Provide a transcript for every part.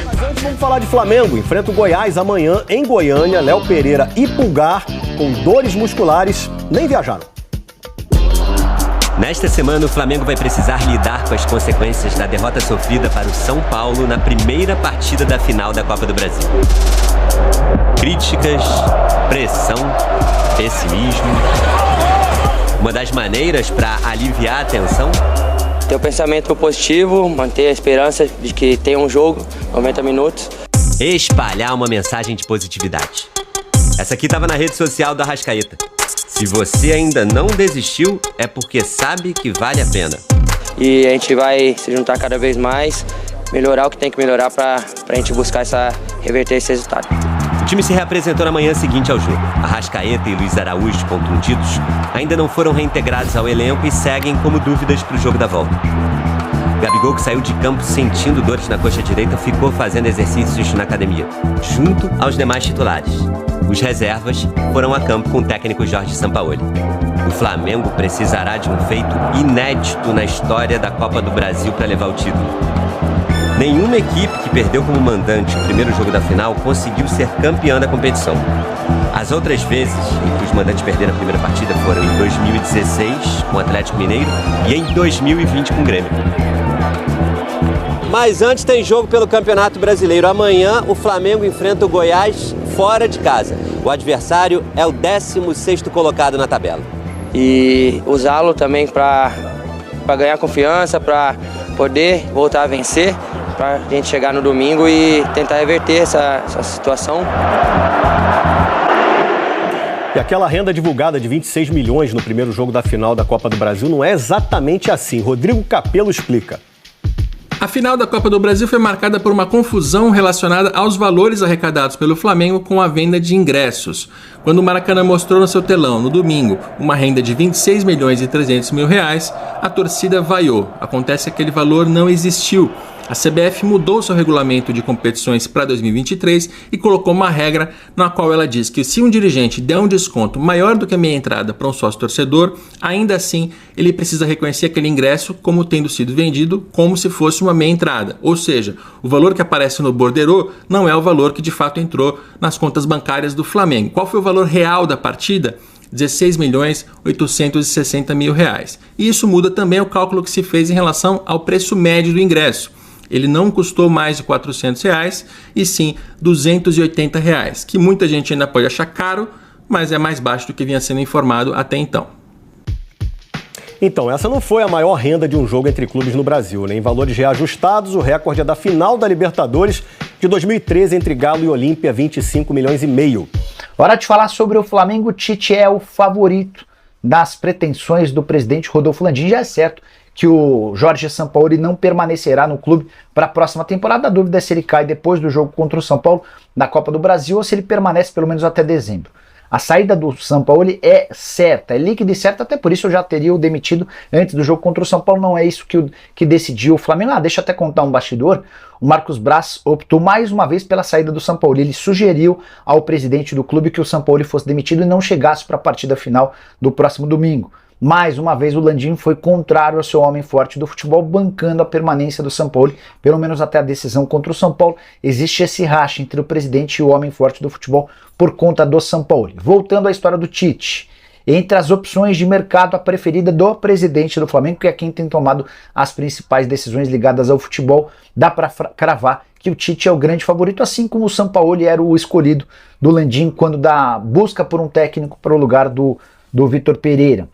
Mas antes vamos falar de Flamengo. Enfrenta o Goiás amanhã em Goiânia. Léo Pereira e Pulgar, com dores musculares, nem viajaram. Nesta semana, o Flamengo vai precisar lidar com as consequências da derrota sofrida para o São Paulo na primeira partida da final da Copa do Brasil. Críticas, pressão, pessimismo. Uma das maneiras para aliviar a tensão? Ter o pensamento positivo, manter a esperança de que tem um jogo, 90 minutos. Espalhar uma mensagem de positividade. Essa aqui estava na rede social do Arrascaeta. Se você ainda não desistiu, é porque sabe que vale a pena. E a gente vai se juntar cada vez mais, melhorar o que tem que melhorar para a gente buscar reverter esse resultado. O time se reapresentou na manhã seguinte ao jogo. Arrascaeta e Luiz Araújo, contundidos, ainda não foram reintegrados ao elenco e seguem como dúvidas para o jogo da volta. Gabigol, que saiu de campo sentindo dores na coxa direita, ficou fazendo exercícios na academia, junto aos demais titulares. Os reservas foram a campo com o técnico Jorge Sampaoli. O Flamengo precisará de um feito inédito na história da Copa do Brasil para levar o título. Nenhuma equipe que perdeu como mandante o primeiro jogo da final conseguiu ser campeã da competição. As outras vezes em que os mandantes perderam a primeira partida foram em 2016 com o Atlético Mineiro e em 2020 com o Grêmio. Mas antes tem jogo pelo Campeonato Brasileiro. Amanhã o Flamengo enfrenta o Goiás fora de casa. O adversário é o 16º colocado na tabela. E usá-lo também para ganhar confiança, para poder voltar a vencer, para a gente chegar no domingo e tentar reverter essa situação. E aquela renda divulgada de 26 milhões no primeiro jogo da final da Copa do Brasil não é exatamente assim. Rodrigo Capello explica. A final da Copa do Brasil foi marcada por uma confusão relacionada aos valores arrecadados pelo Flamengo com a venda de ingressos. Quando o Maracanã mostrou no seu telão, no domingo, uma renda de 26 milhões e 300 mil reais, a torcida vaiou. Acontece que aquele valor não existiu. A CBF mudou seu regulamento de competições para 2023 e colocou uma regra na qual ela diz que se um dirigente der um desconto maior do que a meia entrada para um sócio torcedor, ainda assim ele precisa reconhecer aquele ingresso como tendo sido vendido como se fosse uma meia entrada. Ou seja, o valor que aparece no borderô não é o valor que de fato entrou nas contas bancárias do Flamengo. Qual foi o valor real da partida? 16 milhões 860 mil reais. E isso muda também o cálculo que se fez em relação ao preço médio do ingresso. Ele não custou mais de R$400, e sim R$280, que muita gente ainda pode achar caro, mas é mais baixo do que vinha sendo informado até então. Então, essa não foi a maior renda de um jogo entre clubes no Brasil, né? Em valores reajustados, o recorde é da final da Libertadores de 2013 entre Galo e Olímpia, 25 milhões e meio. Hora de falar sobre o Flamengo. O Tite é o favorito das pretensões do presidente Rodolfo Landim. Já é certo que o Jorge Sampaoli não permanecerá no clube para a próxima temporada. A dúvida é se ele cai depois do jogo contra o São Paulo na Copa do Brasil ou se ele permanece pelo menos até dezembro. A saída do Sampaoli é certa, é líquida e certa, até por isso eu já teria o demitido antes do jogo contra o São Paulo. Não é isso que decidiu o Flamengo. Deixa eu até contar um bastidor. O Marcos Braz optou mais uma vez pela saída do Sampaoli. Ele sugeriu ao presidente do clube que o Sampaoli fosse demitido e não chegasse para a partida final do próximo domingo. Mais uma vez o Landim foi contrário ao seu homem forte do futebol, bancando a permanência do Sampaoli, pelo menos até a decisão contra o São Paulo. Existe esse racha entre o presidente e o homem forte do futebol por conta do Sampaoli. Voltando à história do Tite, entre as opções de mercado, a preferida do presidente do Flamengo, que é quem tem tomado as principais decisões ligadas ao futebol, dá para cravar que o Tite é o grande favorito, assim como o Sampaoli era o escolhido do Landim quando da busca por um técnico para o lugar do Vitor Pereira.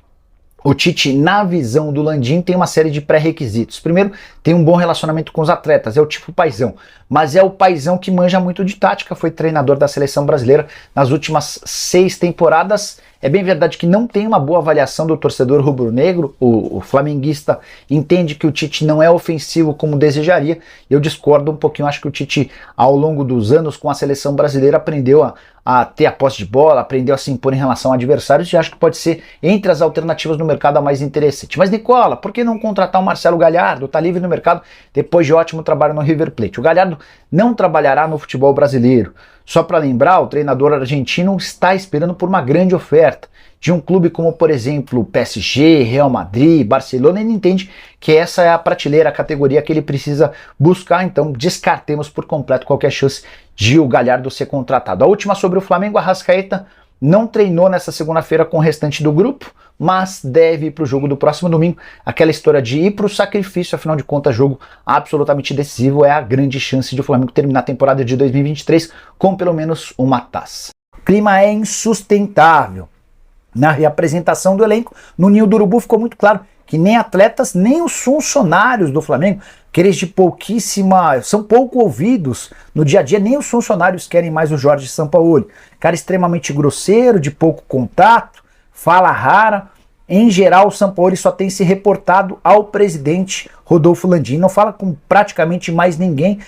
O Tite, na visão do Landim, tem uma série de pré-requisitos. Primeiro, tem um bom relacionamento com os atletas, é o tipo paizão. Mas é o paizão que manja muito de tática, foi treinador da seleção brasileira nas últimas 6 temporadas. É bem verdade que não tem uma boa avaliação do torcedor rubro-negro. O flamenguista entende que o Tite não é ofensivo como desejaria. Eu discordo um pouquinho, acho que o Tite, ao longo dos anos com a seleção brasileira, aprendeu a ter a posse de bola, aprendeu a se impor em relação a adversários, e acho que pode ser, entre as alternativas no mercado, a mais interessante. Mas, Nicola, por que não contratar o Marcelo Galhardo? Está livre no mercado depois de ótimo trabalho no River Plate. O Galhardo não trabalhará no futebol brasileiro. Só para lembrar, o treinador argentino está esperando por uma grande oferta. de um clube como, por exemplo, PSG, Real Madrid, Barcelona, ele entende que essa é a prateleira, a categoria que ele precisa buscar, então descartemos por completo qualquer chance de o Galhardo ser contratado. A última sobre o Flamengo, a Arrascaeta não treinou nessa segunda-feira com o restante do grupo, mas deve ir para o jogo do próximo domingo. Aquela história de ir para o sacrifício, afinal de contas, jogo absolutamente decisivo, é a grande chance de o Flamengo terminar a temporada de 2023 com pelo menos uma taça. O clima é insustentável. Na reapresentação do elenco, no Ninho do Urubu ficou muito claro que nem atletas, nem os funcionários do Flamengo, aqueles de são pouco ouvidos no dia a dia, nem os funcionários querem mais o Jorge Sampaoli. Cara extremamente grosseiro, de pouco contato, fala rara. Em geral, o Sampaoli só tem se reportado ao presidente Rodolfo Landim, não fala com praticamente mais ninguém.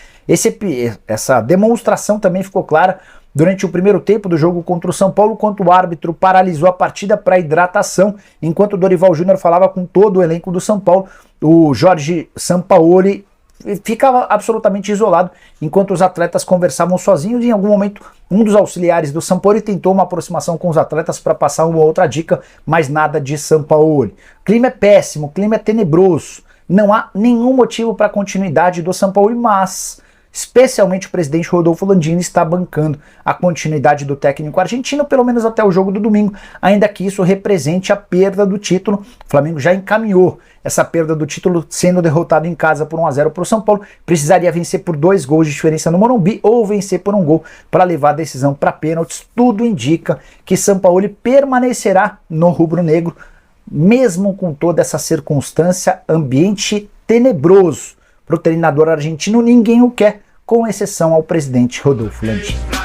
Essa demonstração também ficou clara durante o primeiro tempo do jogo contra o São Paulo, quando o árbitro paralisou a partida para hidratação, enquanto o Dorival Júnior falava com todo o elenco do São Paulo, o Jorge Sampaoli ficava absolutamente isolado, enquanto os atletas conversavam sozinhos. Em algum momento, um dos auxiliares do Sampaoli tentou uma aproximação com os atletas para passar uma outra dica, mas nada de Sampaoli. O clima é péssimo, o clima é tenebroso, não há nenhum motivo para a continuidade do Sampaoli, mas especialmente o presidente Rodolfo Landim está bancando a continuidade do técnico argentino, pelo menos até o jogo do domingo, ainda que isso represente a perda do título. O Flamengo já encaminhou essa perda do título sendo derrotado em casa por 1-0 para o São Paulo. Precisaria vencer por 2 gols de diferença no Morumbi ou vencer por 1 gol para levar a decisão para pênaltis. Tudo indica que Sampaoli permanecerá no rubro-negro, mesmo com toda essa circunstância, ambiente tenebroso. Para o treinador argentino, ninguém o quer, com exceção ao presidente Rodolfo Landim.